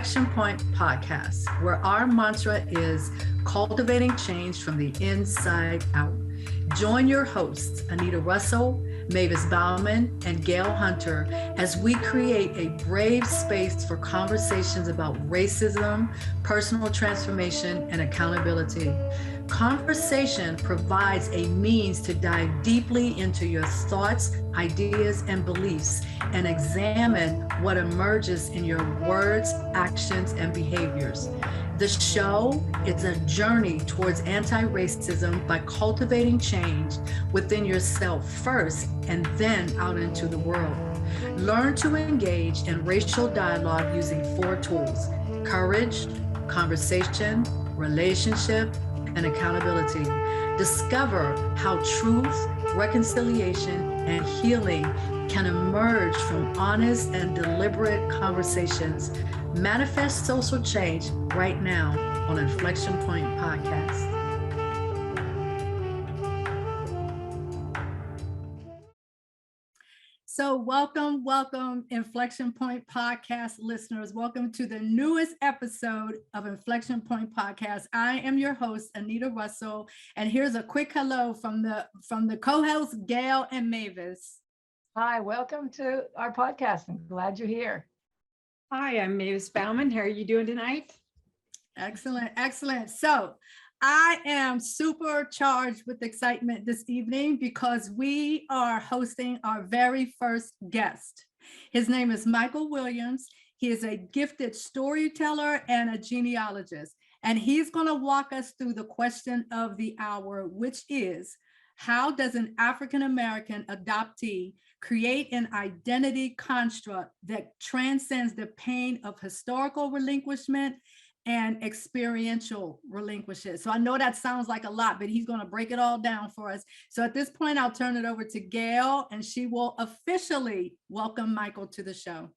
Inflection Point podcast, where our mantra is cultivating change from the inside out. Join your hosts, Anita Russell, Mavis Bauman, and Gail Hunter, as we create a brave space for conversations about racism, personal transformation, and accountability. Conversation provides a means to dive deeply into your thoughts, ideas, and beliefs, and examine what emerges in your words, actions, and behaviors. The show is a journey towards anti-racism by cultivating change within yourself first and then out into the world. Learn to engage in racial dialogue using 4 tools: courage, conversation, relationship, and accountability. Discover how truth, reconciliation, and healing can emerge from honest and deliberate conversations. Manifest social change right now on Inflection Point Podcast. So welcome, Inflection Point Podcast listeners. Welcome to the newest episode of Inflection Point Podcast. I am your host, Anita Russell, and here's a quick hello from the co-hosts, Gail and Mavis. Hi, welcome to our podcast. I'm glad you're here. Hi, I'm Mavis Bauman. How are you doing tonight? Excellent. So I am super charged with excitement this evening because we are hosting our very first guest. His name is Michael Williams. He is a gifted storyteller and a genealogist, and he's going to walk us through the question of the hour, which is, how does an African-American adoptee create an identity construct that transcends the pain of historical relinquishment and experiential relinquishment? So I know that sounds like a lot, but he's going to break it all down for us. So at this point, I'll turn it over to Gail, and she will officially welcome Michael to the show.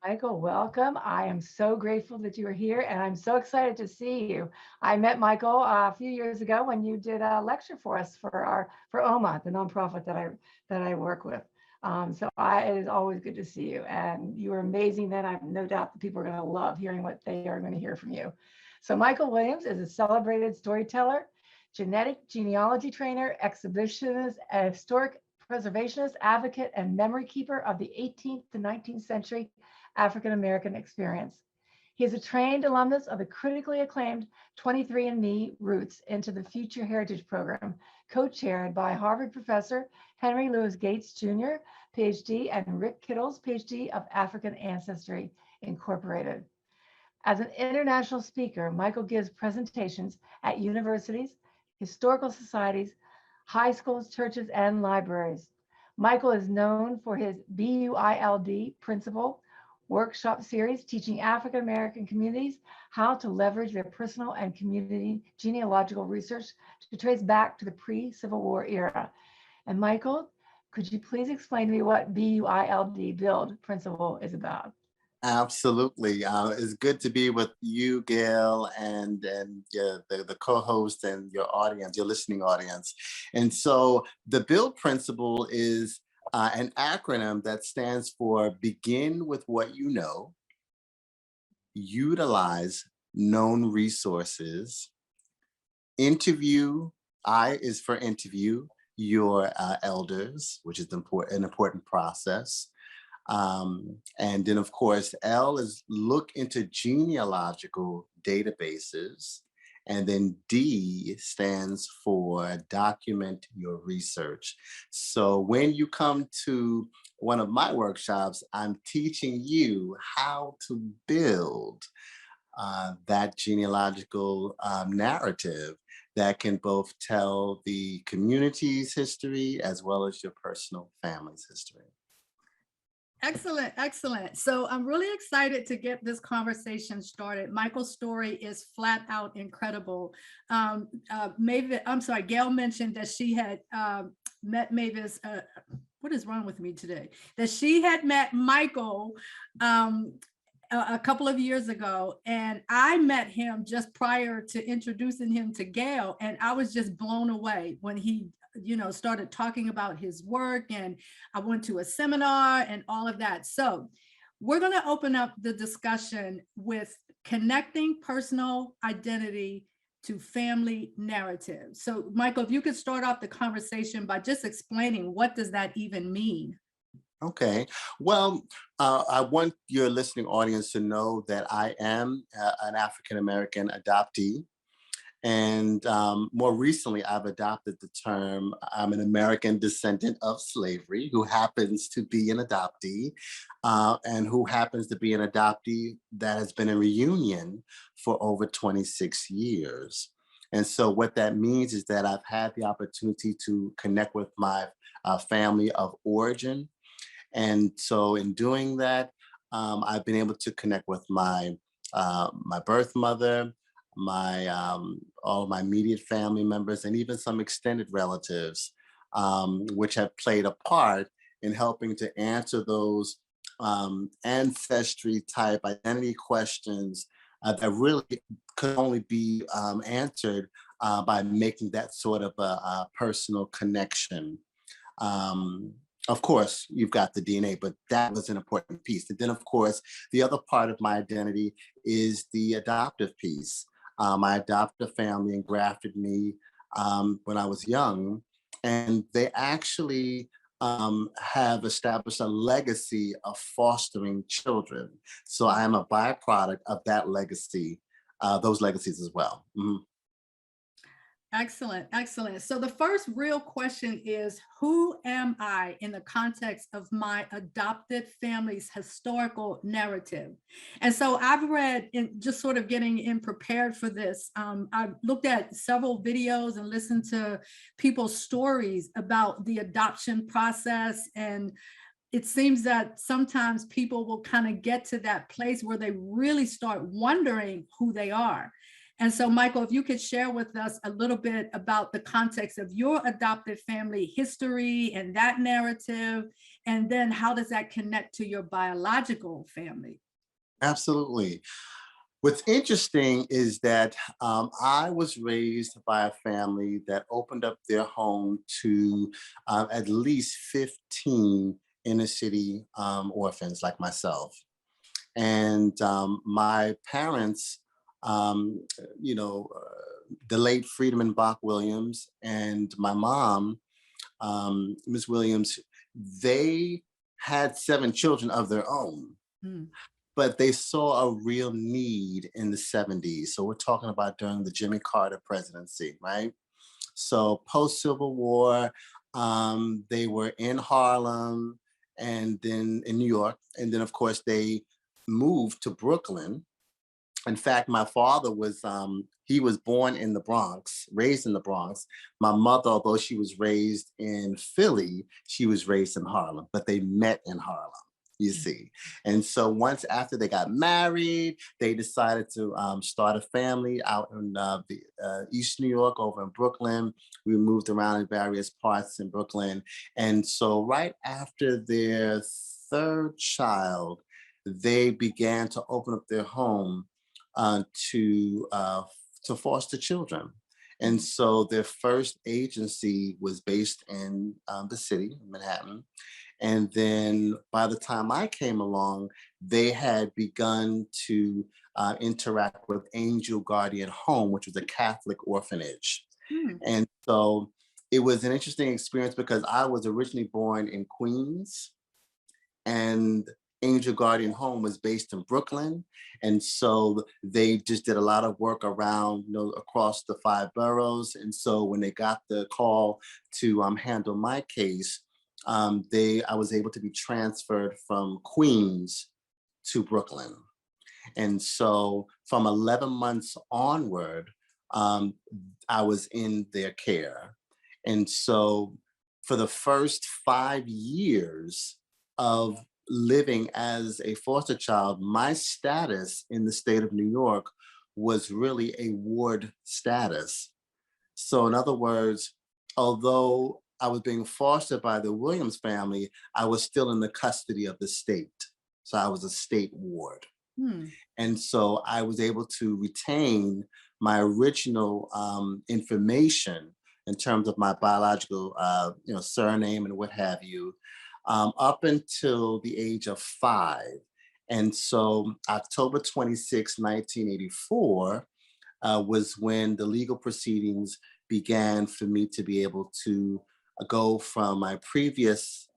Michael, welcome. I am so grateful that you are here, and I'm so excited to see you. I met Michael a few years ago when you did a lecture for us for OMA, the nonprofit that I work with. It is always good to see you, and you were amazing then. I have no doubt that people are going to love hearing what they are going to hear from you. So Michael Williams is a celebrated storyteller, genealogy trainer, exhibitionist, a historic preservationist, advocate, and memory keeper of the 18th to 19th century African-American experience. He is a trained alumnus of the critically acclaimed 23andMe Roots into the Future Heritage Program, co-chaired by Harvard professor Henry Louis Gates Jr., PhD, and Rick Kittles, PhD of African Ancestry Incorporated. As an international speaker, Michael gives presentations at universities, historical societies, high schools, churches, and libraries. Michael is known for his B.U.I.LD principle workshop series teaching African-American communities how to leverage their personal and community genealogical research to trace back to the pre-Civil War era. And Michael, could you please explain to me what B.U.I.LD build principle is about? Absolutely. It's good to be with you, Gail, and the co-host and your audience, your listening audience. And so the BUILD principle is an acronym that stands for begin with what you know, utilize known resources, interview, I is for interview your elders, which is an important process. And then of course, L is look into genealogical databases. And then D stands for document your research. So when you come to one of my workshops, I'm teaching you how to build that genealogical narrative that can both tell the community's history as well as your personal family's history. Excellent. So I'm really excited to get this conversation started. Michael's story is flat out incredible. Gail mentioned that she had met Mavis. What is wrong with me today? That she had met Michael a couple of years ago, and I met him just prior to introducing him to Gail, and I was just blown away when he started talking about his work, and I went to a seminar and all of that. So we're going to open up the discussion with connecting personal identity to family narrative. So Michael, if you could start off the conversation by just explaining what does that even mean? Okay. Well, I want your listening audience to know that I am an African-American adoptee. And more recently, I've adopted the term, I'm an American descendant of slavery who happens to be an adoptee and who happens to be an adoptee that has been in reunion for over 26 years. And so what that means is that I've had the opportunity to connect with my family of origin. And so in doing that, I've been able to connect with my birth mother, my all of my immediate family members, and even some extended relatives, which have played a part in helping to answer those ancestry type identity questions that really could only be answered by making that sort of a personal connection. Um, of course, you've got the DNA, but that was an important piece. And then, of course, the other part of my identity is the adoptive piece. My adoptive family engrafted me when I was young, and they actually have established a legacy of fostering children. So I am a byproduct of that legacy, those legacies as well. Mhm. Excellent, excellent. So the first real question is, who am I in the context of my adopted family's historical narrative? And so I've read, in just sort of getting in prepared for this, I've looked at several videos and listened to people's stories about the adoption process. And it seems that sometimes people will kind of get to that place where they really start wondering who they are. And so, Michael, if you could share with us a little bit about the context of your adopted family history and that narrative, and then how does that connect to your biological family? Absolutely. What's interesting is that I was raised by a family that opened up their home to at least 15 inner city orphans like myself. And my parents, um, you know, the late Freedom Bach Williams and my mom, Miss Williams, they had 7 children of their own, Mm. but they saw a real need in the 70s. So we're talking about during the Jimmy Carter presidency, right? So post Civil War, they were in Harlem and then in New York. And then of course they moved to Brooklyn. In fact, my father was, he was born in the Bronx, raised in the Bronx. My mother, although she was raised in Philly, she was raised in Harlem, but they met in Harlem, you see. And so once after they got married, they decided to start a family out in the East New York, over in Brooklyn. We moved around in various parts in Brooklyn. And so right after their 3rd child, they began to open up their home uh, to uh, to foster children. And so their first agency was based in the city, Manhattan. And then by the time I came along, they had begun to interact with Angel Guardian Home, which was a Catholic orphanage. Mm. And so it was an interesting experience because I was originally born in Queens, and Angel Guardian Home was based in Brooklyn. And so they just did a lot of work around, across the 5 boroughs. And so when they got the call to handle my case, I was able to be transferred from Queens to Brooklyn. And so from 11 months onward, um, I was in their care. And so for the first 5 years of living as a foster child, my status in the state of New York was really a ward status. So in other words, although I was being fostered by the Williams family, I was still in the custody of the state. So I was a state ward. Hmm. And so I was able to retain my original information in terms of my biological, surname and what have you, up until the age of 5. And so October 26, 1984 was when the legal proceedings began for me to be able to go from my previous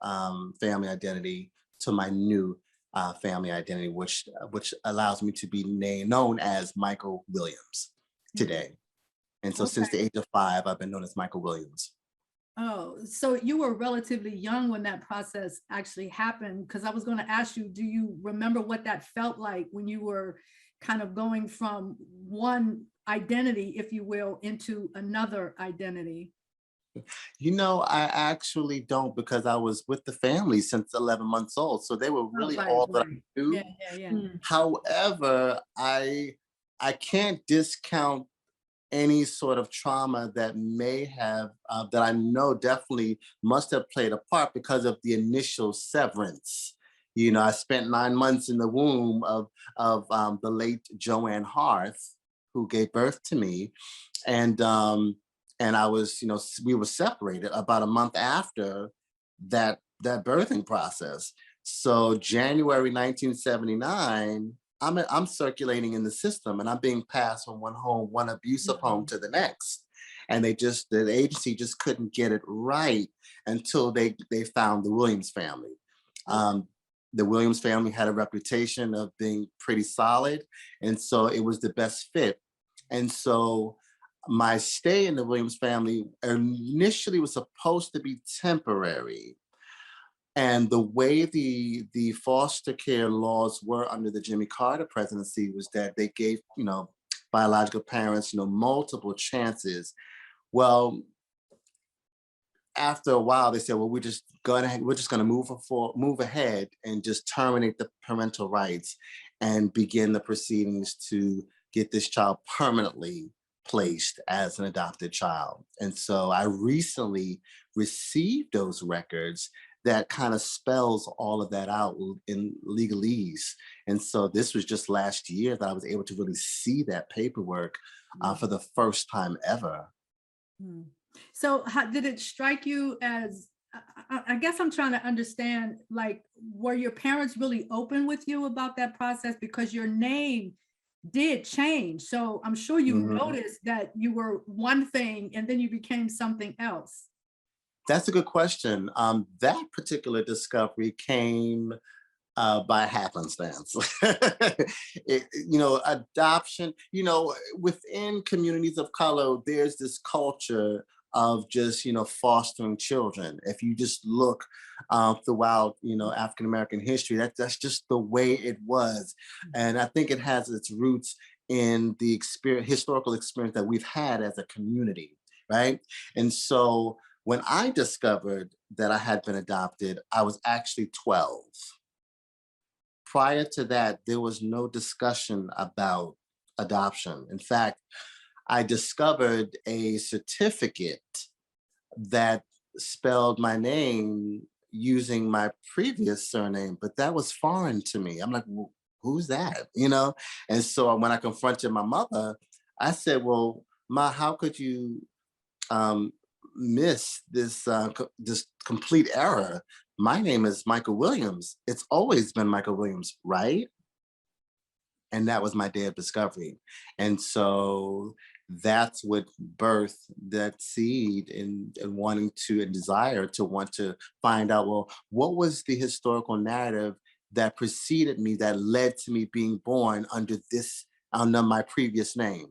family identity to my new family identity, which allows me to be known as Michael Williams today. And so since the age of 5, I've been known as Michael Williams. Oh, so you were relatively young when that process actually happened, because I was going to ask you, do you remember what that felt like when you were kind of going from one identity, if you will, into another identity? You know, I actually don't, because I was with the family since 11 months old. So they were really all that I knew. Yeah. However, I can't discount any sort of trauma that may have, that I know definitely must have played a part because of the initial severance. You know, I spent 9 months in the womb of the late Joanne Harth, who gave birth to me. And I was, you know, we were separated about a month after that birthing process. So January 1979, I'm circulating in the system, and I'm being passed from one abusive home to the next. And the agency just couldn't get it right until they found the Williams family. The Williams family had a reputation of being pretty solid, and so it was the best fit. And so my stay in the Williams family initially was supposed to be temporary. And the way the foster care laws were under the Jimmy Carter presidency was that they gave, you know, biological parents, you know, multiple chances. Well, after a while, they said, well, we're just going to move ahead and just terminate the parental rights and begin the proceedings to get this child permanently placed as an adopted child. And so I recently received those records that kind of spells all of that out in legalese. And so this was just last year that I was able to really see that paperwork for the first time ever. So how did it strike you as, I guess I'm trying to understand, like, were your parents really open with you about that process? Because your name did change. So I'm sure you noticed that you were one thing and then you became something else. That's a good question. That particular discovery came by happenstance. You know, adoption, you know, within communities of color, there's this culture of just, you know, fostering children. If you just look throughout, you know, African-American history, that's just the way it was. And I think it has its roots in the historical experience that we've had as a community, right? And so when I discovered that I had been adopted, I was actually 12. Prior to that, there was no discussion about adoption. In fact, I discovered a certificate that spelled my name using my previous surname, but that was foreign to me. I'm like, well, who's that? You know? And so when I confronted my mother, I said, well, Ma, how could you miss this this complete error? My name is Michael Williams. It's always been Michael Williams, right? And that was my day of discovery. And so that's what birthed that seed in wanting to and desire to want to find out, well, what was the historical narrative that preceded me that led to me being born under my previous name?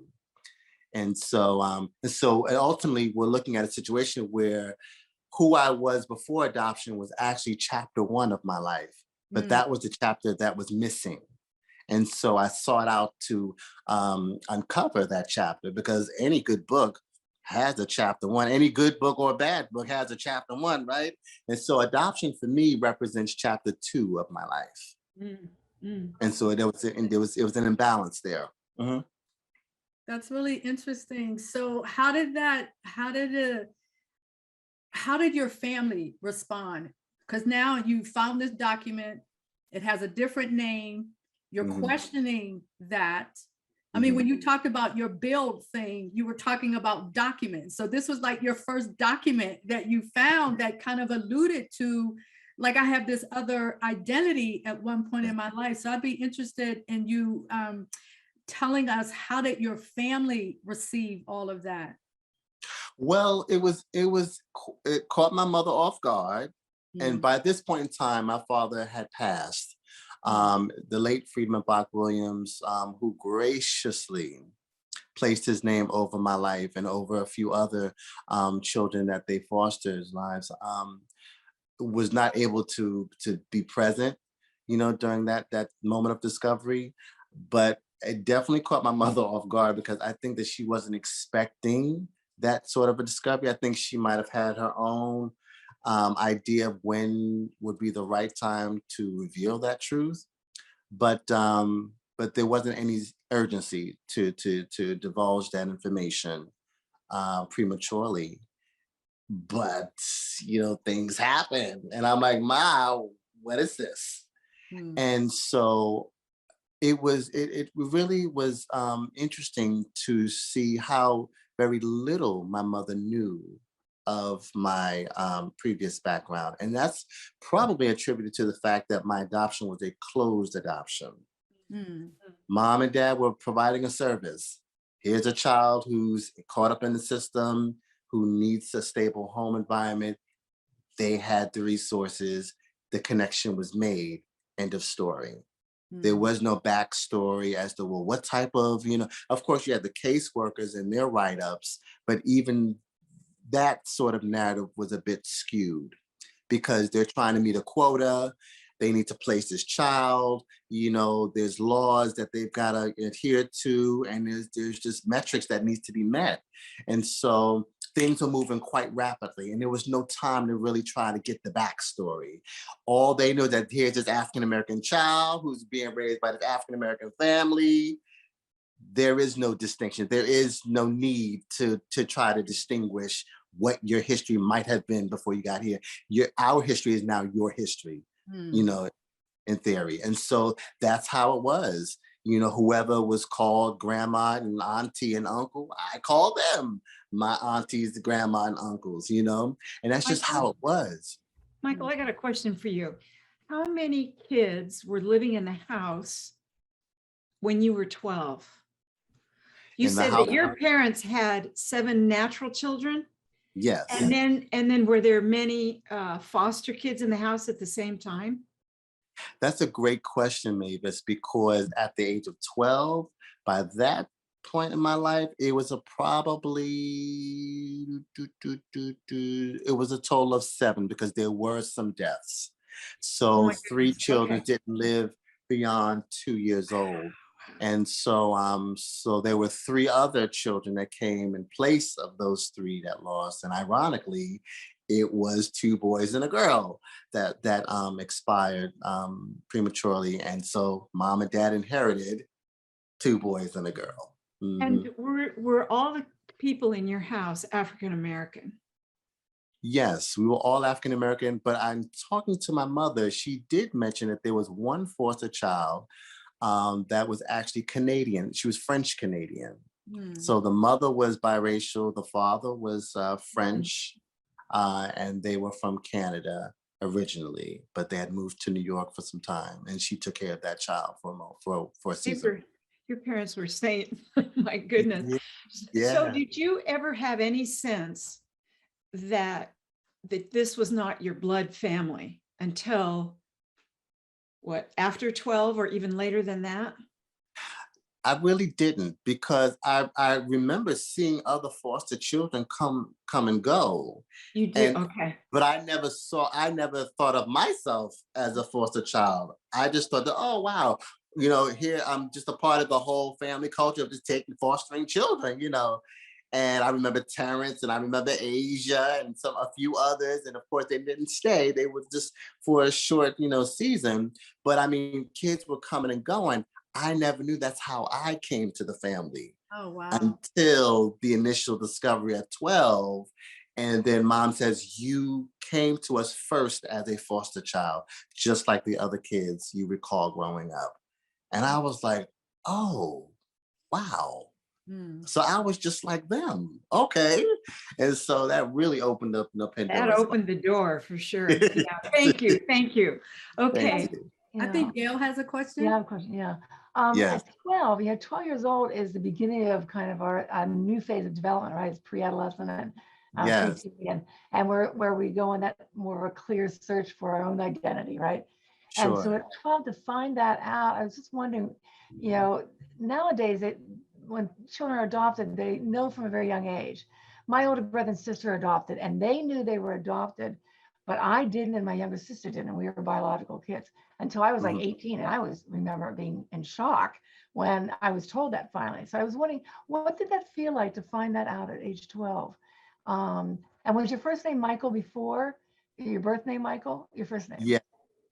And so ultimately we're looking at a situation where who I was before adoption was actually chapter 1 of my life, but that was the chapter that was missing. And so I sought out to uncover that chapter, because any good book has a chapter 1. Any good book or bad book has a chapter 1, right? And so adoption for me represents chapter 2 of my life. And so it was an imbalance there. That's really interesting. So how did your family respond? Because now you found this document, it has a different name, you're questioning that. I mean, when you talked about your B.U.I.LD thing, you were talking about documents. So this was like your first document that you found that kind of alluded to like I have this other identity at one point in my life. So I'd be interested in you telling us, how did your family receive all of that? Well, it caught my mother off guard. And by this point in time, my father had passed. The late Freedman Bach Williams, who graciously placed his name over my life and over a few other children that they fostered lives, was not able to be present, during that moment of discovery. But it definitely caught my mother off guard, because I think that she wasn't expecting that sort of a discovery. I think she might have had her own idea of when would be the right time to reveal that truth, but there wasn't any urgency to divulge that information prematurely. But things happen, and I'm like, Ma, what is this? And so it really was interesting to see how very little my mother knew of my previous background. And that's probably attributed to the fact that my adoption was a closed adoption. Mom and dad were providing a service. Here's a child who's caught up in the system, who needs a stable home environment. They had the resources, the connection was made, end of story. There was no backstory as to, well, what type of, of course you had the caseworkers and their write-ups, but even that sort of narrative was a bit skewed, because they're trying to meet a quota. They need to place this child, there's laws that they've got to adhere to, and there's just metrics that needs to be met. And so things are moving quite rapidly, and there was no time to really try to get the backstory. All they know that here's this African-American child who's being raised by this African-American family. There is no distinction. There is no need to try to distinguish what your history might have been before you got here. Our history is now your history, in theory. And so that's how it was. Whoever was called grandma and auntie and uncle, I call them my aunties, grandma and uncles, and that's just how it was. Michael, I got a question for you. How many kids were living in the house when you were 12? You said that your parents had 7 natural children? Yes. And then were there many foster kids in the house at the same time? That's a great question, Mavis, because at the age of 12, by that point in my life, it was it was a total of 7, because there were some deaths. So 3 children didn't live beyond 2 years old. And so there were 3 other children that came in place of those 3 that lost. And ironically, it was 2 boys and a girl that expired prematurely. And so mom and dad inherited 2 boys and a girl. And were all the people in your house African-American? Yes, we were all African-American, but I'm talking to my mother. She did mention that there was one foster child that was actually Canadian. She was French Canadian. So the mother was biracial, the father was French, and they were from Canada originally, but they had moved to New York for some time, and she took care of that child for a season. Your parents were saints. My goodness. Yeah. So did you ever have any sense that this was not your blood family until after 12 or even later than that? I really didn't, because I remember seeing other foster children come and go. You did? Okay. But I never thought of myself as a foster child. I just thought that, oh, wow, here I'm just a part of the whole family culture of just fostering children, And I remember Terrence, and I remember Asia, and a few others. And of course, they didn't stay. They were just for a short, season. But I mean, kids were coming and going. I never knew that's how I came to the family. Oh, wow. Until the initial discovery at 12. And then mom says, you came to us first as a foster child, just like the other kids you recall growing up. And I was like, oh, wow. So I was just like them. Okay. And so that really opened up the Pandora's That opened the door for sure. Yeah. Thank you. Thank you. Okay. Thank you. I think Gail has a question. Yeah, I have a question. Yeah. Yes. At 12, 12 years old is the beginning of kind of our new phase of development, right? It's pre-adolescent and Yes. preteen, and where we go on that more of a clear search for our own identity, right? And so Sure. at 12 to find that out, I was just wondering, nowadays when children are adopted, they know from a very young age. My older brother and sister are adopted, and they knew they were adopted, but I didn't, and my younger sister didn't, and we were biological kids until I was like 18. And I remember being in shock when I was told that finally. So I was wondering, what did that feel like to find that out at age 12? And was your first name Michael before your birth name, Michael? Your first name? Yeah.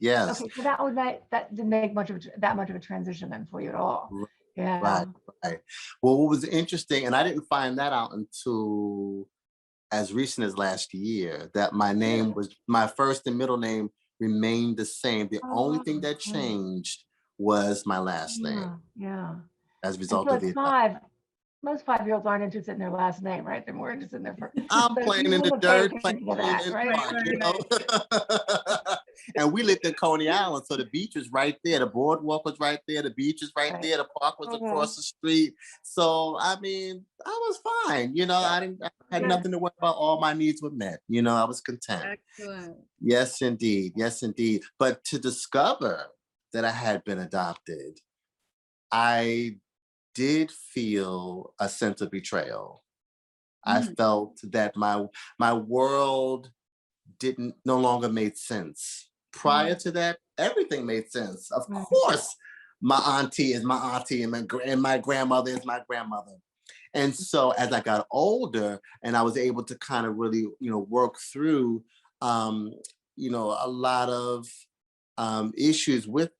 Yes. Okay, so that didn't make that much of a transition then for you at all. Yeah. Right. Well, what was interesting, and I didn't find that out until as recent as last year, that my first and middle name remained the same. The only thing that changed was my last name. Yeah. As a result of the most 5-year-olds aren't interested in their last name, right? They're more interested in their first. I'm playing in the dirt, playing in right? the park, And we lived in Coney Island, so the beach was right there, the boardwalk was right there, the beach was right there, the park was across the street. So I mean, I was fine. I had nothing to worry about. All my needs were met. I was content. Excellent. Yes, indeed. Yes, indeed. But to discover that I had been adopted, I did feel a sense of betrayal. I felt that my world no longer made sense. Prior to that, everything made sense. Of course, my auntie is my auntie, and my grandmother is my grandmother. And so as I got older and I was able to kind of really, work through, a lot of issues with,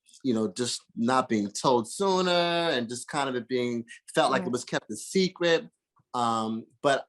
just not being told sooner and just kind of felt like it was kept a secret. But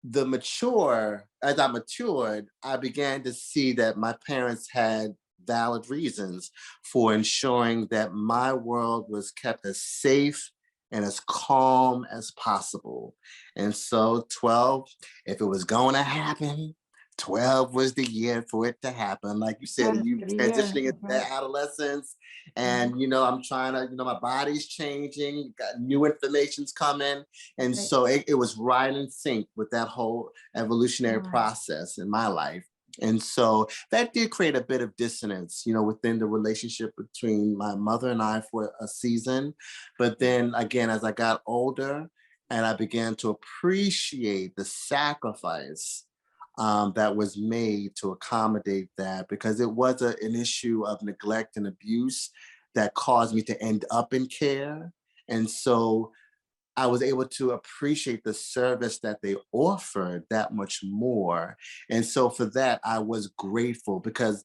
as I matured, I began to see that my parents had valid reasons for ensuring that my world was kept as safe and as calm as possible. And so 12, if it was going to happen, 12 was the year for it to happen. Like you said, you transitioning into adolescence, and I'm trying to, my body's changing, got new information's coming. And so it was right in sync with that whole evolutionary process in my life. And so that did create a bit of dissonance, within the relationship between my mother and I for a season. But then again, as I got older and I began to appreciate the sacrifice that was made to accommodate that, because it was an issue of neglect and abuse that caused me to end up in care. And so I was able to appreciate the service that they offered that much more. And so for that, I was grateful, because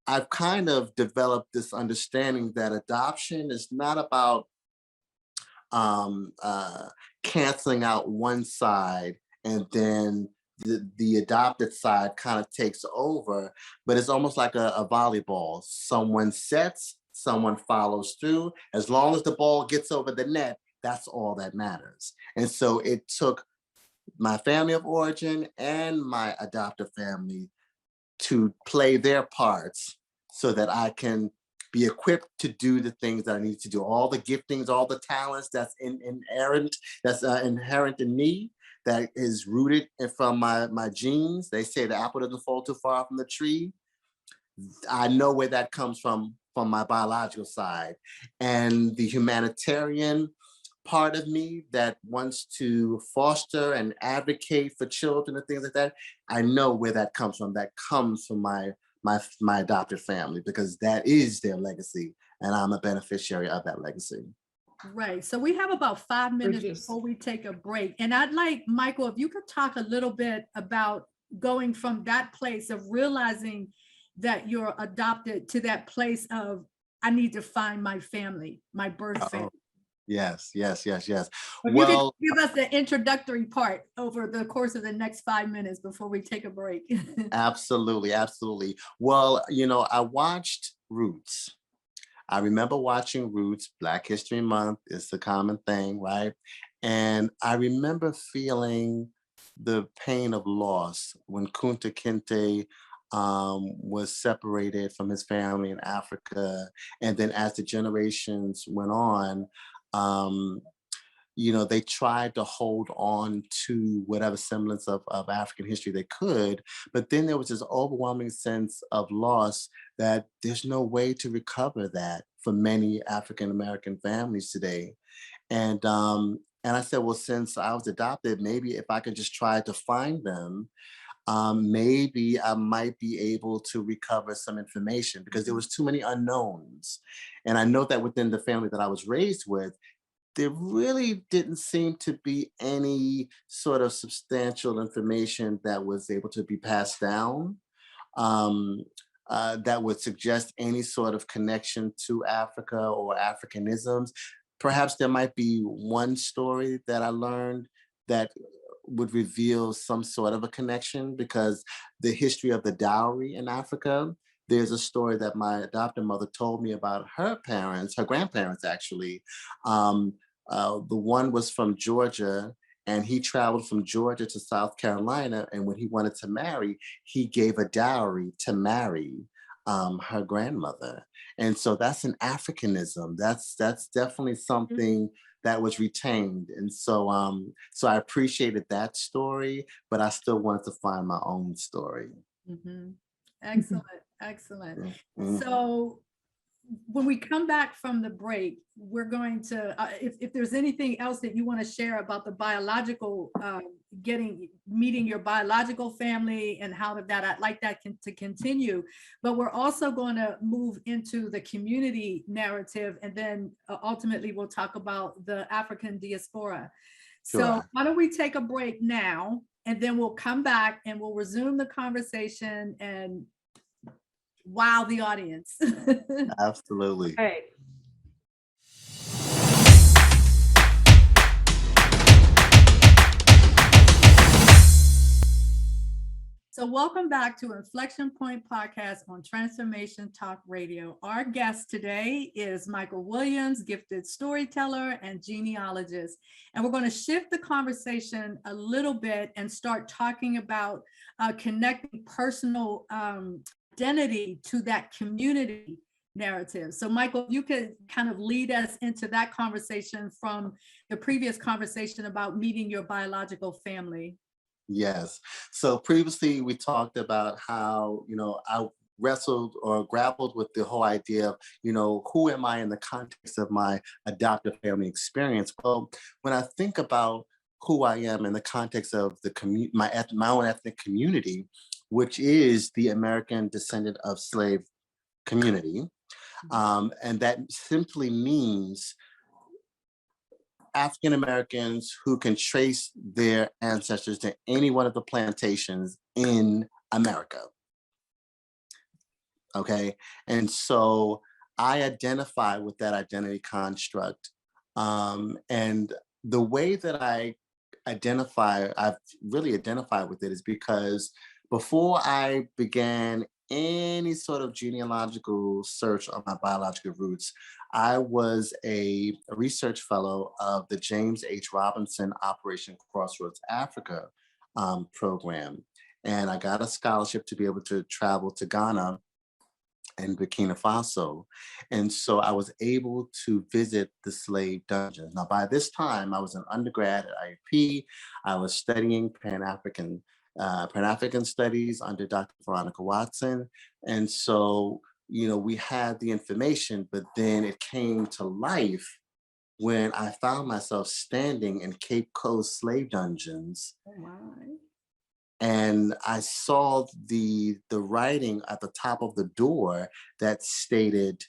I've kind of developed this understanding that adoption is not about canceling out one side and then the adopted side kind of takes over, but it's almost like a volleyball. Someone sets, someone follows through. As long as the ball gets over the net, that's all that matters. And so it took my family of origin and my adoptive family to play their parts so that I can be equipped to do the things that I need to do. All the giftings, all the talents that's inherent in me, that is rooted from my genes. They say the apple doesn't fall too far from the tree. I know where that comes from my biological side. And the humanitarian part of me that wants to foster and advocate for children and things like that, I know where that comes from. That comes from my adopted family, because that is their legacy, and I'm a beneficiary of that legacy. Right. So we have about 5 minutes before we take a break. And I'd like, Michael, if you could talk a little bit about going from that place of realizing that you're adopted to that place of, I need to find my family, my birth family. Yes. If you could give us the introductory part over the course of the next 5 minutes before we take a break. Absolutely. Well, I watched Roots. I remember watching Roots. Black History Month is the common thing, right? And I remember feeling the pain of loss when Kunta Kinte was separated from his family in Africa. And then as the generations went on, um, they tried to hold on to whatever semblance of African history they could. But then there was this overwhelming sense of loss that there's no way to recover that for many African American families today. And I said, well, since I was adopted, maybe if I could just try to find them, maybe I might be able to recover some information because there was too many unknowns. And I know that within the family that I was raised with, there really didn't seem to be any sort of substantial information that was able to be passed down um, that would suggest any sort of connection to Africa or Africanisms. Perhaps there might be one story that I learned that would reveal some sort of a connection because the history of the dowry in Africa, there's a story that my adopted mother told me about her parents, her grandparents actually. Um, the one was from Georgia, and he traveled from Georgia to South Carolina. And when he wanted to marry, he gave a dowry to marry her grandmother. And so that's an Africanism. That's definitely something that was retained. And so I appreciated that story, but I still wanted to find my own story. Mm-hmm. Excellent, excellent. Mm-hmm. So when we come back from the break, we're going to, if there's anything else that you want to share about the biological, meeting your biological family and how that I'd like that to continue. But we're also going to move into the community narrative, and then ultimately we'll talk about the African diaspora. So Sure. why don't we take a break now, and then we'll come back and we'll resume the conversation and wow the audience. Absolutely. Right. So welcome back to Inflection Point podcast on Transformation Talk Radio. Our guest today is Michael Williams, gifted storyteller and genealogist. And we're going to shift the conversation a little bit and start talking about connecting personal identity to that community narrative. So Michael, you could kind of lead us into that conversation from the previous conversation about meeting your biological family. Yes. So previously we talked about how, I wrestled or grappled with the whole idea of, who am I in the context of my adoptive family experience? Well, when I think about who I am in the context of the my own ethnic community, which is the American descendant of slave community, and that simply means African Americans who can trace their ancestors to any one of the plantations in America. Okay. And so I identify with that identity construct. And the way that I've really identified with it is because before I began any sort of genealogical search on my biological roots, I was a research fellow of the James H. Robinson Operation Crossroads Africa program. And I got a scholarship to be able to travel to Ghana and Burkina Faso. And so I was able to visit the slave dungeons. Now, by this time, I was an undergrad at IUP. I was studying Pan-African studies under Dr. Veronica Watson. And so, we had the information, but then it came to life when I found myself standing in Cape Coast slave dungeons. Oh my. And I saw the writing at the top of the door that stated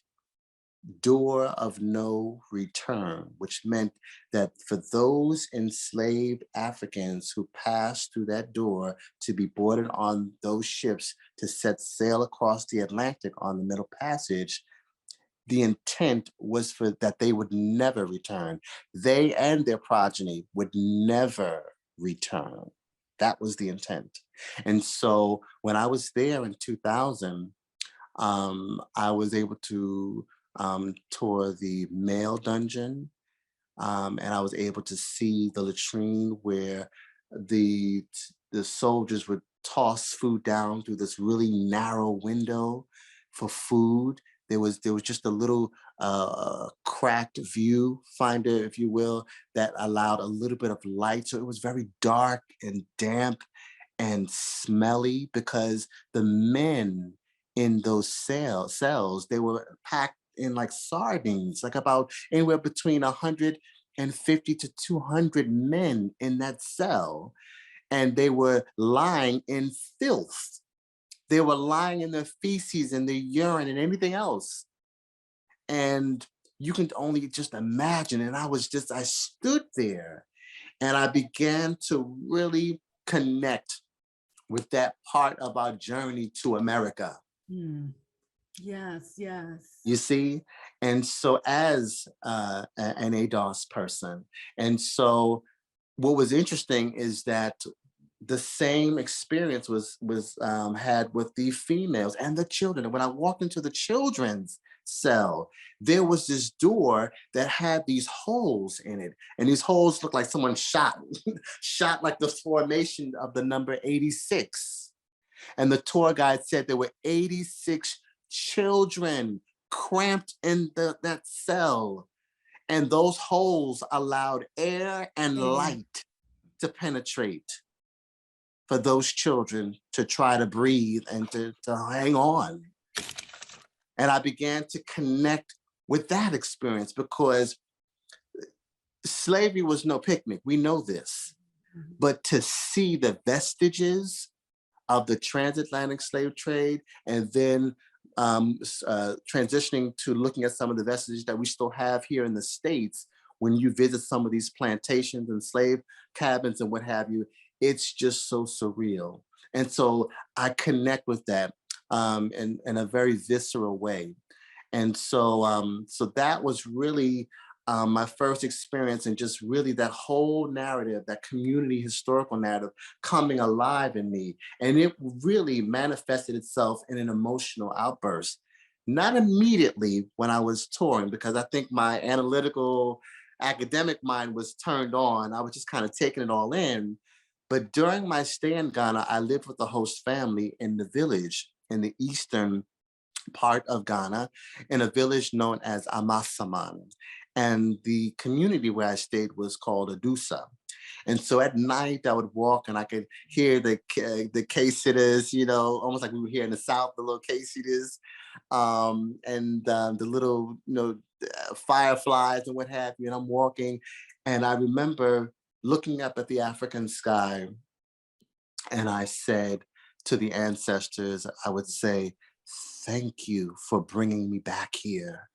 door of no return, which meant that for those enslaved Africans who passed through that door to be boarded on those ships to set sail across the Atlantic on the Middle Passage, the intent was for that they would never return. They and their progeny would never return. That was the intent. And so when I was there in 2000, I was able to tour the male dungeon, And I was able to see the latrine where the soldiers would toss food down through this really narrow window for food. There was just a little cracked view finder, if you will, that allowed a little bit of light. So it was very dark and damp and smelly because the men in those cells, they were packed in like sardines, like about anywhere between 150 to 200 men in that cell. And they were lying in filth. They were lying in their feces and their urine and anything else. And you can only just imagine. And I stood there and I began to really connect with that part of our journey to America. Mm. Yes, yes. You see? And so as an ADOS person, and so what was interesting is that the same experience was had with the females and the children. And when I walked into the children's cell, there was this door that had these holes in it. And these holes looked like someone shot, shot like the formation of the number 86. And the tour guide said there were 86 children cramped in that cell. And those holes allowed air and light to penetrate for those children to try to breathe and to hang on. And I began to connect with that experience because slavery was no picnic. We know this. But to see the vestiges of the transatlantic slave trade and then transitioning to looking at some of the vestiges that we still have here in the States, when you visit some of these plantations and slave cabins and what have you, it's just so surreal. And so I connect with that in a very visceral way. And so, so that was really my first experience, and just really that whole narrative, that community historical narrative coming alive in me. And it really manifested itself in an emotional outburst. Not immediately when I was touring, because I think my analytical academic mind was turned on. I was just kind of taking it all in. But during my stay in Ghana, I lived with the host family in the village in the eastern part of Ghana, in a village known as Amasaman. And the community where I stayed was called Adusa. And so at night I would walk and I could hear the K-sitters, you know, almost like we were here in the South, the little K-sitters, and the little, you know, fireflies and what have you. And I'm walking, and I remember looking up at the African sky, and I said to the ancestors, I would say, "Thank you for bringing me back here."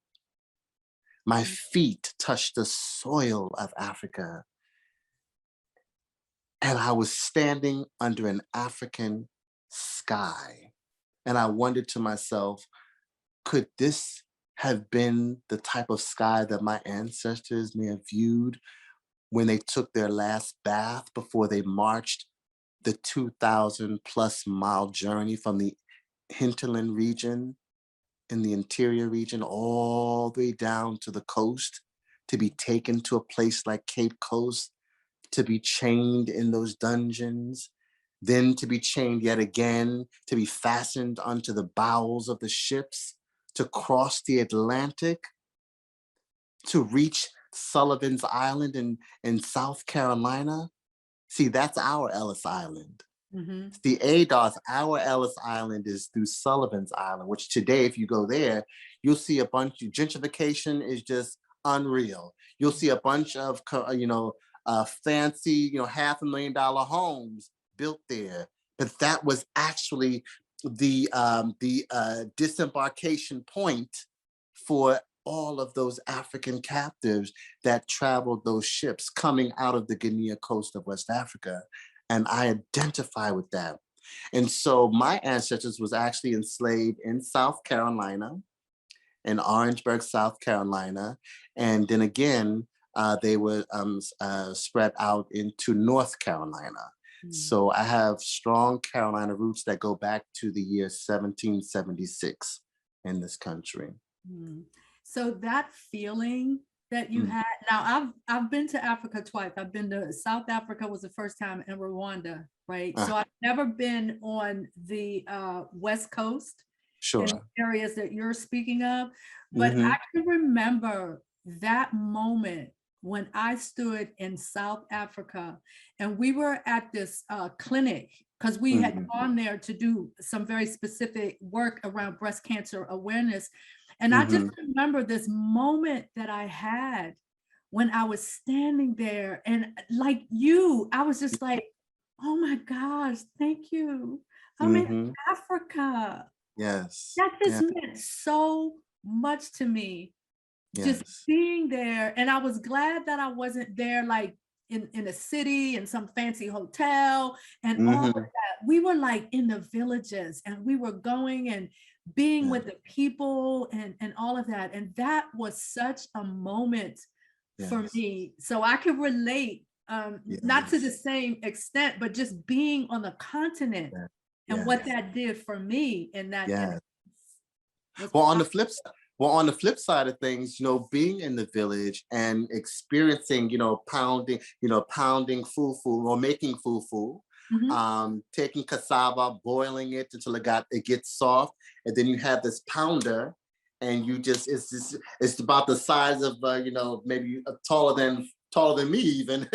My feet touched the soil of Africa, and I was standing under an African sky. And I wondered to myself, could this have been the type of sky that my ancestors may have viewed when they took their last bath before they marched the 2,000 plus mile journey from the hinterland region in the interior region all the way down to the coast, to be taken to a place like Cape Coast, to be chained in those dungeons, then to be chained yet again, to be fastened onto the bowels of the ships, to cross the Atlantic, to reach Sullivan's Island in South Carolina. See, that's our Ellis Island. Mm-hmm. The ADOS, our Ellis Island is through Sullivan's Island, which today, if you go there, you'll see a bunch of gentrification is just unreal. You'll see a bunch of, fancy, $500,000 homes built there. But that was actually the disembarkation point for all of those African captives that traveled those ships coming out of the Guinea coast of West Africa. And I identify with that. And so my ancestors was actually enslaved in South Carolina, in Orangeburg, South Carolina. And then again, they were spread out into North Carolina. So I have strong Carolina roots that go back to the year 1776 in this country. So that feeling that you had. Now I've been to Africa twice. I've been to South Africa, was the first time, and Rwanda, right? So I've never been on the West Coast in areas that you're speaking of, but I can remember that moment when I stood in South Africa and we were at this clinic, because we had gone there to do some very specific work around breast cancer awareness. And I just remember this moment that I had when I was standing there, and like you, I was just like, oh my gosh, thank you. I'm in Africa. Yes. That just meant so much to me. Just being there. And I was glad that I wasn't there like in a city, in some fancy hotel and all of that. We were like in the villages, and we were going and being with the people and all of that. And that was such a moment for me. So I could relate, not to the same extent, but just being on the continent and what that did for me in that. Well, on the flip side of things, being in the village and experiencing, pounding fufu or making fufu, taking cassava, boiling it until it gets soft, and then you have this pounder, and it's about the size of maybe taller than me even,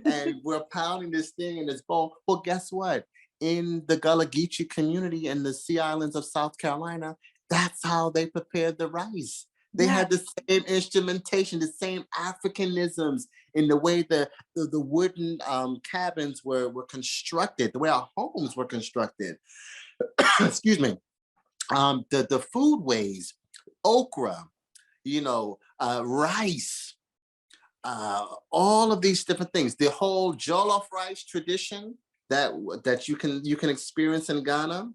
and we're pounding this thing in this bowl. Well, guess what? In the Gullah Geechee community in the Sea Islands of South Carolina, that's how they prepared the rice. They had the same instrumentation, the same Africanisms in the way the wooden cabins were constructed, the way our homes were constructed. Excuse me. The foodways, okra, rice, all of these different things. The whole jollof rice tradition that you can experience in Ghana.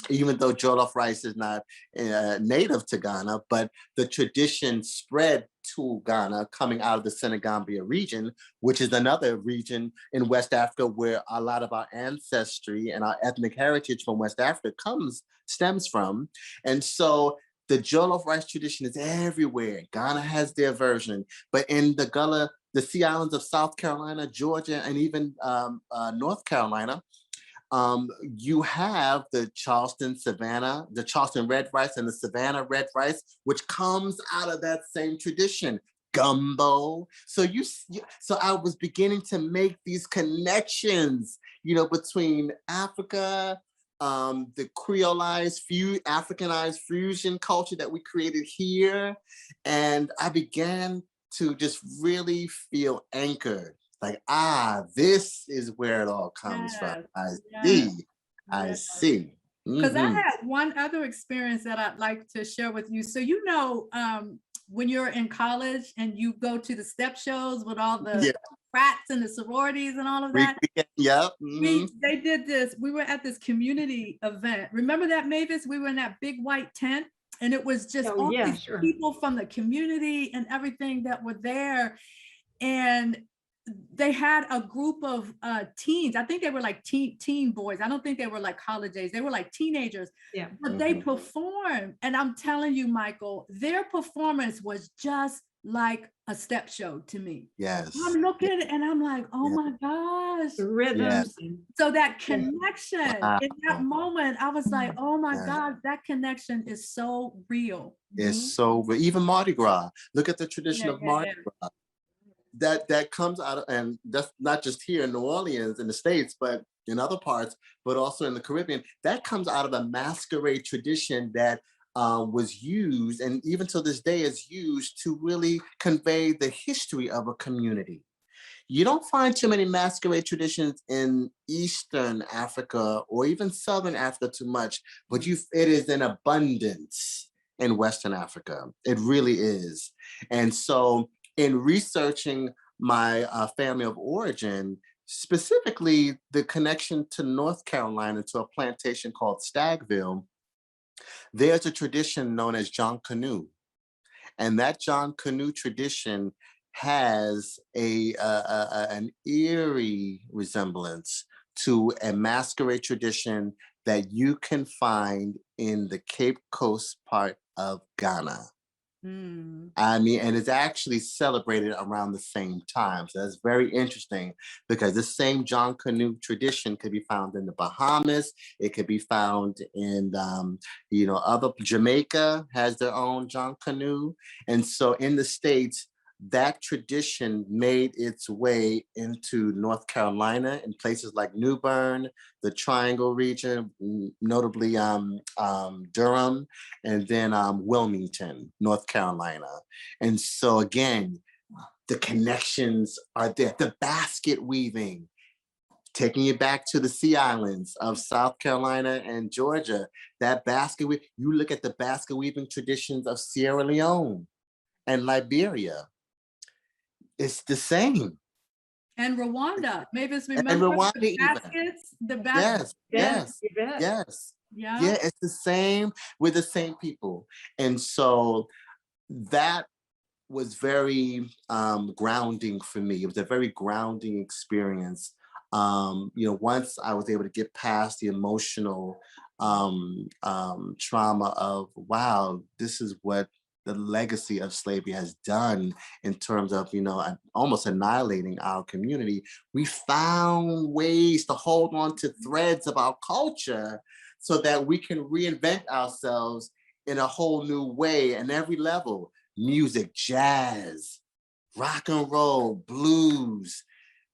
Even though jollof rice is not native to Ghana, but the tradition spread to Ghana coming out of the Senegambia region, which is another region in West Africa where a lot of our ancestry and our ethnic heritage from West Africa stems from. And so the jollof rice tradition is everywhere. Ghana has their version, but in the Sea Islands of South Carolina, Georgia, and even North Carolina, you have the Charleston red rice and the Savannah red rice, which comes out of that same tradition. Gumbo. So I was beginning to make these connections, between Africa, the Creolized, Africanized fusion culture that we created here, and I began to just really feel anchored. Like, this is where it all comes from. I see. Because I had one other experience that I'd like to share with you. So, when you're in college and you go to the step shows with all the frats and the sororities and all of that. They did this. We were at this community event. Remember that, Mavis? We were in that big white tent, and it was just all these people from the community and everything that were there. And they had a group of teens. I think they were like teen boys. I don't think they were like college age. They were like teenagers. But they performed. And I'm telling you, Michael, their performance was just like a step show to me. I'm looking and I'm like, oh my gosh. The rhythms. So that connection in that moment, I was like, oh my God, that connection is so real. It's so real. Even Mardi Gras. Look at the tradition of Mardi Gras. That comes out of, and that's not just here in New Orleans in the States, but in other parts, but also in the Caribbean. That comes out of a masquerade tradition that was used, and even to this day is used, to really convey the history of a community. You don't find too many masquerade traditions in Eastern Africa or even Southern Africa too much, but it is in abundance in Western Africa. It really is. And so in researching my family of origin, specifically the connection to North Carolina, to a plantation called Stagville, there's a tradition known as John Canoe. And that John Canoe tradition has an eerie resemblance to a masquerade tradition that you can find in the Cape Coast part of Ghana. Mm. I mean, and it's actually celebrated around the same time. So that's very interesting because this same John Canoe tradition could be found in the Bahamas. It could be found in, other Jamaica has their own John Canoe. And so in the States, that tradition made its way into North Carolina in places like New Bern, the Triangle region, notably Durham, and then Wilmington, North Carolina. And so again, the connections are there. The basket weaving, taking you back to the Sea Islands of South Carolina and Georgia, that basket weave, you look at the basket weaving traditions of Sierra Leone and Liberia, it's the same. And Rwanda, Mavis, And remember Rwanda the even. baskets, the baskets. Yes, you bet. yes. Yeah. Yeah, it's the same with the same people. And so that was very grounding for me. It was a very grounding experience. Once I was able to get past the emotional trauma of, wow, this is what the legacy of slavery has done in terms of, almost annihilating our community. We found ways to hold on to threads of our culture so that we can reinvent ourselves in a whole new way at every level. Music, jazz, rock and roll, blues,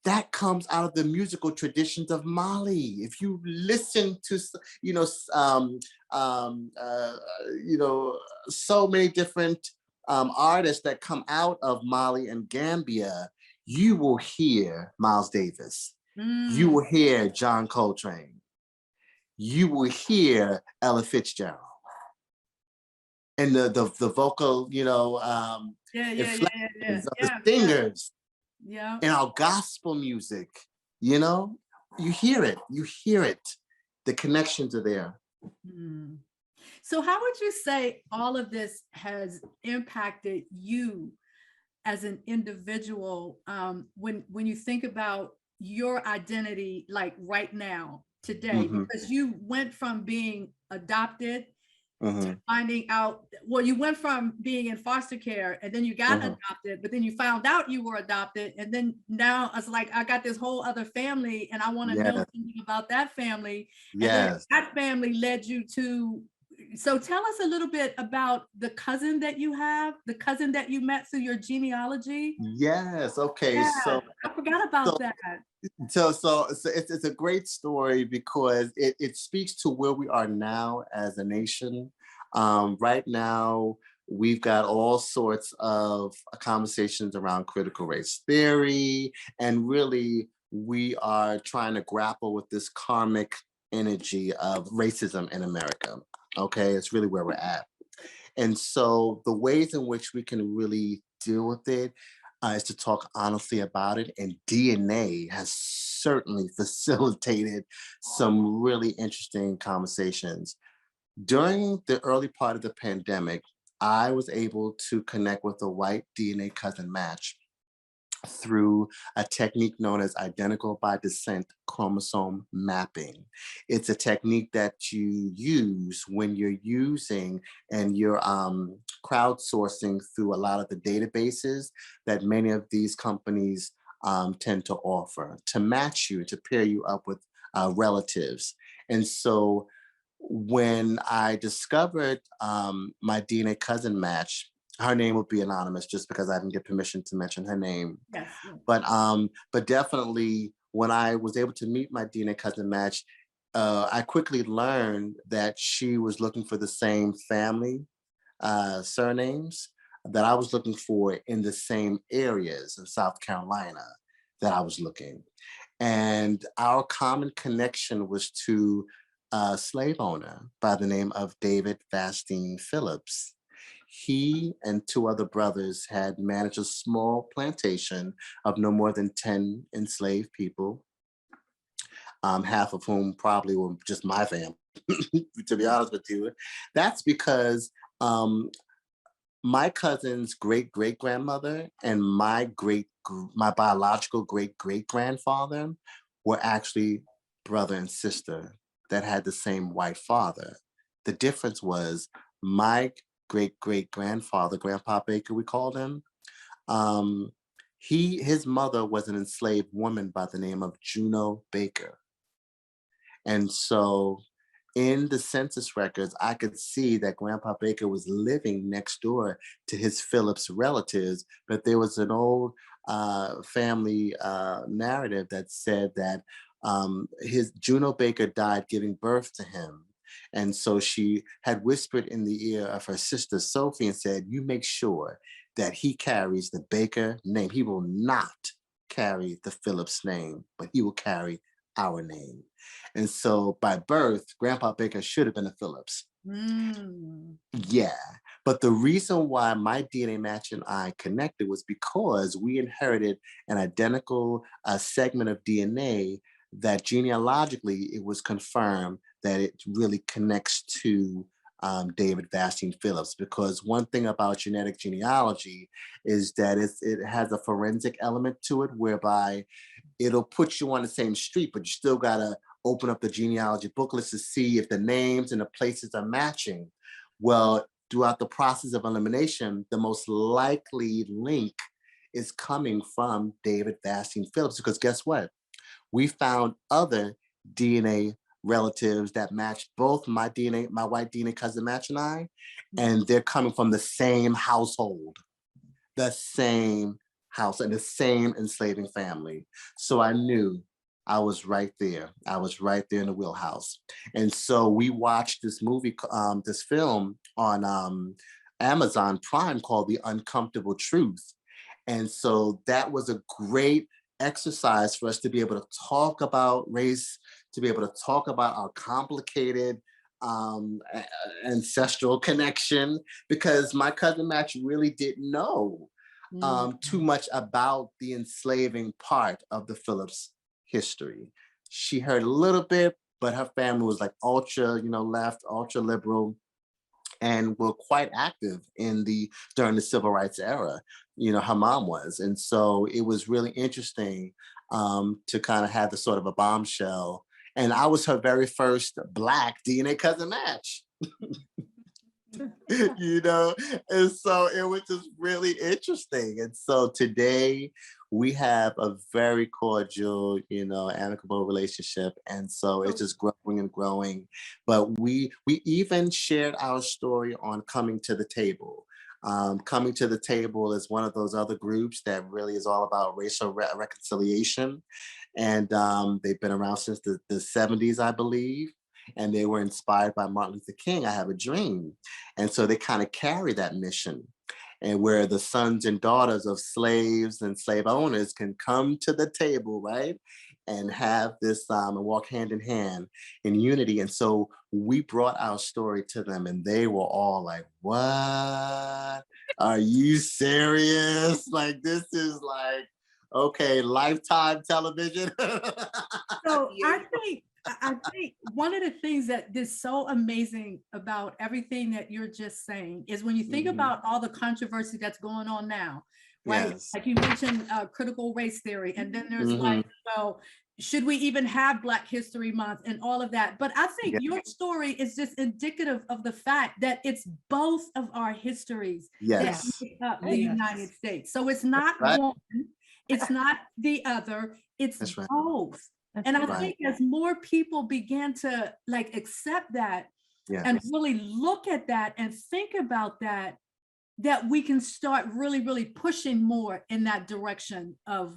that comes out of the musical traditions of Mali. If you listen to, so many different artists that come out of Mali and Gambia, you will hear Miles Davis. You will hear John Coltrane. You will hear Ella Fitzgerald. And the vocal, inflections of the singers. Yeah. In our gospel music, you hear it, the connections are there. So how would you say all of this has impacted you as an individual, when you think about your identity, like right now, today? Because you went from being adopted to finding out, well, you went from being in foster care and then you got adopted, but then you found out you were adopted. And then now it's like, I got this whole other family and I want to know something about that family. And then that family led you to, so tell us a little bit about the cousin that you have, the cousin that you met through your genealogy. Yes, okay. Yeah, so I forgot about that. So it's a great story because it speaks to where we are now as a nation. Right now, we've got all sorts of conversations around critical race theory, and really we are trying to grapple with this karmic energy of racism in America. Okay, it's really where we're at. And so the ways in which we can really deal with it is to talk honestly about it. And DNA has certainly facilitated some really interesting conversations. During the early part of the pandemic, I was able to connect with a white DNA cousin match through a technique known as identical by descent chromosome mapping. It's a technique that you use when you're using and you're crowdsourcing through a lot of the databases that many of these companies tend to offer to match you, to pair you up with relatives. And so when I discovered my DNA cousin match, her name would be anonymous just because I didn't get permission to mention her name. Yes. But definitely when I was able to meet my DNA cousin match, I quickly learned that she was looking for the same family surnames that I was looking for in the same areas of South Carolina that I was looking. And our common connection was to a slave owner by the name of David Vastine Phillips. He and two other brothers had managed a small plantation of no more than 10 enslaved people, half of whom probably were just my family, to be honest with you. That's because my cousin's great-great-grandmother and my biological great-great-grandfather were actually brother and sister that had the same white father. The difference was my great-great-grandfather, Grandpa Baker, we called him. His mother was an enslaved woman by the name of Juno Baker. And so in the census records, I could see that Grandpa Baker was living next door to his Phillips relatives, but there was an old family narrative that said that his Juno Baker died giving birth to him. And so she had whispered in the ear of her sister Sophie and said, "You make sure that he carries the Baker name. He will not carry the Phillips name, but he will carry our name." And so by birth, Grandpa Baker should have been a Phillips. Yeah. But the reason why my DNA match and I connected was because we inherited an identical segment of DNA that genealogically it was confirmed that it really connects to David Vastine Phillips. Because one thing about genetic genealogy is that it has a forensic element to it, whereby it'll put you on the same street, but you still gotta open up the genealogy booklets to see if the names and the places are matching. Well, throughout the process of elimination, the most likely link is coming from David Vastine Phillips, because guess what? We found other DNA relatives that match both my DNA, my white DNA cousin match and I, and they're coming from the same household, the same house and the same enslaving family. So I knew I was right there. I was right there in the wheelhouse. And so we watched this movie, this film on Amazon Prime called The Uncomfortable Truth. And so that was a great exercise for us to be able to talk about race, to be able to talk about our complicated ancestral connection, because my cousin Match really didn't know too much about the enslaving part of the Phillips history. She heard a little bit, but her family was like ultra, left, ultra liberal, and were quite active during the civil rights era. Her mom was. And so it was really interesting to kind of have the sort of a bombshell. And I was her very first Black DNA cousin match. And so it was just really interesting. And so today we have a very cordial, amicable relationship. And so it's just growing and growing. But we even shared our story on Coming to the Table. Coming to the Table is one of those other groups that really is all about racial reconciliation. And they've been around since the 70s, I believe. And they were inspired by Martin Luther King, I Have a Dream. And so they kind of carry that mission, and where the sons and daughters of slaves and slave owners can come to the table, right? And have this and walk hand in hand in unity. And so we brought our story to them, and they were all like, "What? Are you serious? Like, this is like, okay, Lifetime television." So I think one of the things that is so amazing about everything that you're just saying is when you think about all the controversy that's going on now, right? Yes. Like you mentioned critical race theory, and then there's like, well, should we even have Black History Month and all of that? But I think your story is just indicative of the fact that it's both of our histories that make up the United States. So it's not one, it's not the other, it's both. And I think as more people begin to like accept that and really look at that and think about that, that we can start really, really pushing more in that direction of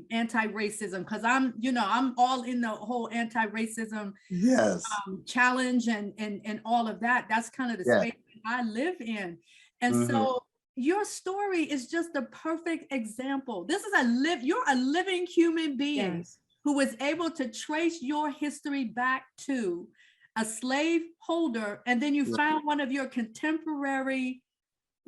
anti-racism. Because I'm all in the whole anti-racism challenge and all of that. That's kind of the space I live in. And so your story is just the perfect example. This is you're a living human being who was able to trace your history back to a slave holder, and then you found one of your contemporary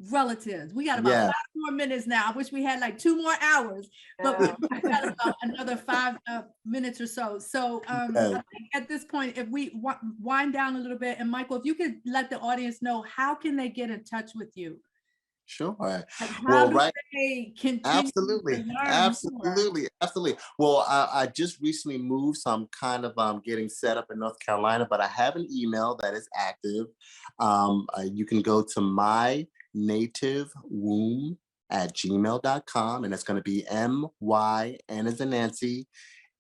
relatives. We got about 5 more minutes now. I wish we had like 2 more hours, but we got about another 5 minutes or so. So I think at this point, if we wind down a little bit, and Michael, if you could let the audience know, how can they get in touch with you? Sure. How do they continue Absolutely, to learn absolutely, absolutely. Well, I just recently moved, so I'm kind of getting set up in North Carolina, but I have an email that is active. You can go to mynativewomb@gmail.com, and it's going to be MYN as in Nancy,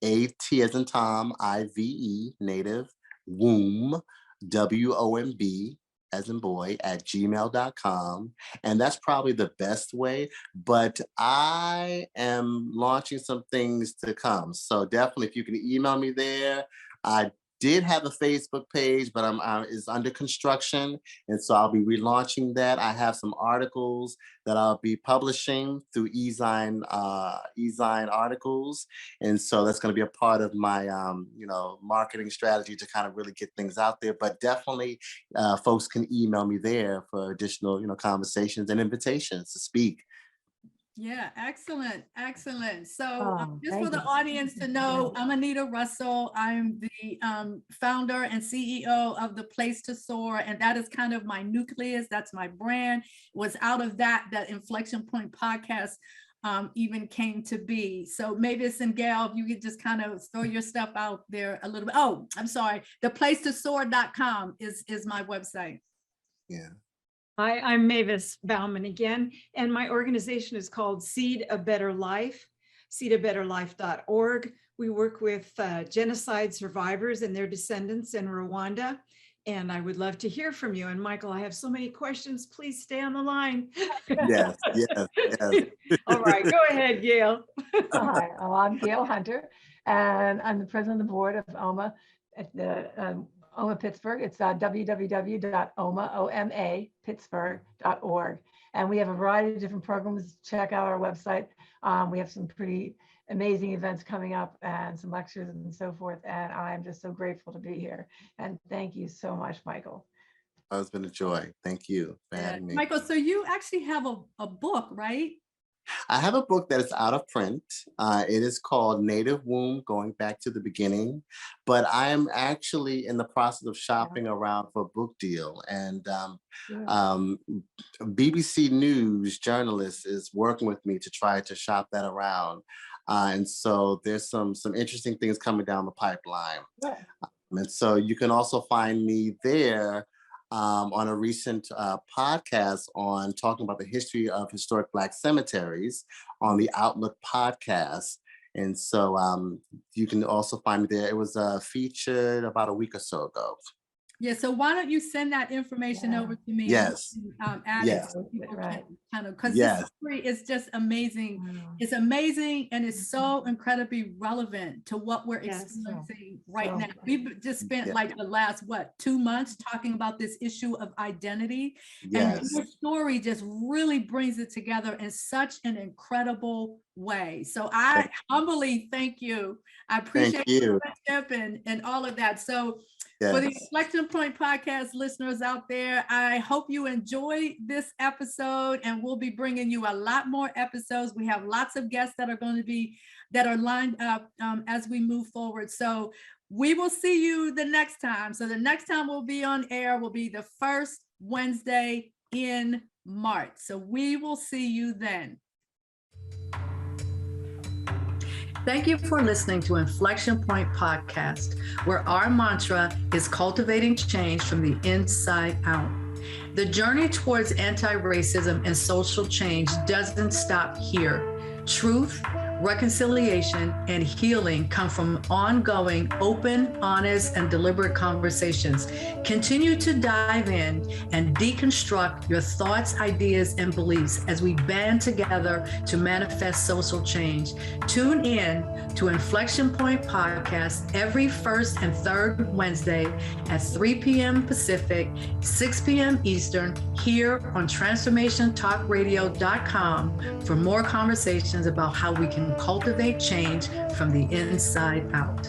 AT as in Tom, IVE, native, womb, WOMB as in boy, @gmail.com. And that's probably the best way. But I am launching some things to come. So definitely, if you can email me there. I did have a Facebook page, but it's under construction. And so I'll be relaunching that. I have some articles that I'll be publishing through eZine articles. And so that's going to be a part of my, marketing strategy to kind of really get things out there. But definitely folks can email me there for additional, conversations and invitations to speak. Yeah, excellent, excellent. So just for the you. audience to know, I'm Anita Russell. I'm the founder and CEO of The Place to Soar, and that is kind of my nucleus. That's my brand. It was out of that Inflection Point podcast even came to be. So Mavis and Gail, if you could just kind of throw your stuff out there a little bit. Oh, I'm sorry. theplacetosoar.com is my website. Yeah. Hi, I'm Mavis Bauman again, and my organization is called Seed a Better Life, seedabetterlife.org. We work with genocide survivors and their descendants in Rwanda, and I would love to hear from you. And Michael, I have so many questions. Please stay on the line. Yes. All right, go ahead, Gail. Hi, I'm Gail Hunter, and I'm the president of the board of OMA at the OMA Pittsburgh. It's www.oma.pittsburgh.org. And we have a variety of different programs. Check out our website. We have some pretty amazing events coming up and some lectures and so forth. And I'm just so grateful to be here. And thank you so much, Michael. It's been a joy. Thank you for having me. Michael, so you actually have a book, right? I have a book that is out of print. It is called Native Womb, Going Back to the Beginning. But I am actually in the process of shopping around for a book deal. And BBC News journalist is working with me to try to shop that around. And so there's some interesting things coming down the pipeline. Yeah. And so you can also find me there on a recent podcast on talking about the history of historic Black cemeteries on the Outlook podcast. And so you can also find me there. It was featured about a week or so ago. Yeah, so why don't you send that information over to me? Yes. And, add it so people can kind of, because Yes. this story is just amazing. Wow. It's amazing and it's so incredibly relevant to what we're experiencing right now. We've just spent like the last, 2 months talking about this issue of identity. Yes. And your story just really brings it together in such an incredible way. So I humbly thank you. I appreciate your friendship and all of that. So for the Inflection Point podcast listeners out there, I hope you enjoy this episode, and we'll be bringing you a lot more episodes. We have lots of guests that are lined up as we move forward. So we will see you the next time. So the next time we'll be on air will be the first Wednesday in March. So we will see you then. Thank you for listening to Inflection Point Podcast, where our mantra is cultivating change from the inside out. The journey towards anti-racism and social change doesn't stop here. Truth, reconciliation, and healing come from ongoing, open, honest, and deliberate conversations. Continue to dive in and deconstruct your thoughts, ideas, and beliefs as we band together to manifest social change. Tune in to Inflection Point Podcast every first and third Wednesday at 3 p.m. Pacific, 6 p.m. Eastern, here on transformationtalkradio.com for more conversations about how we can cultivate change from the inside out.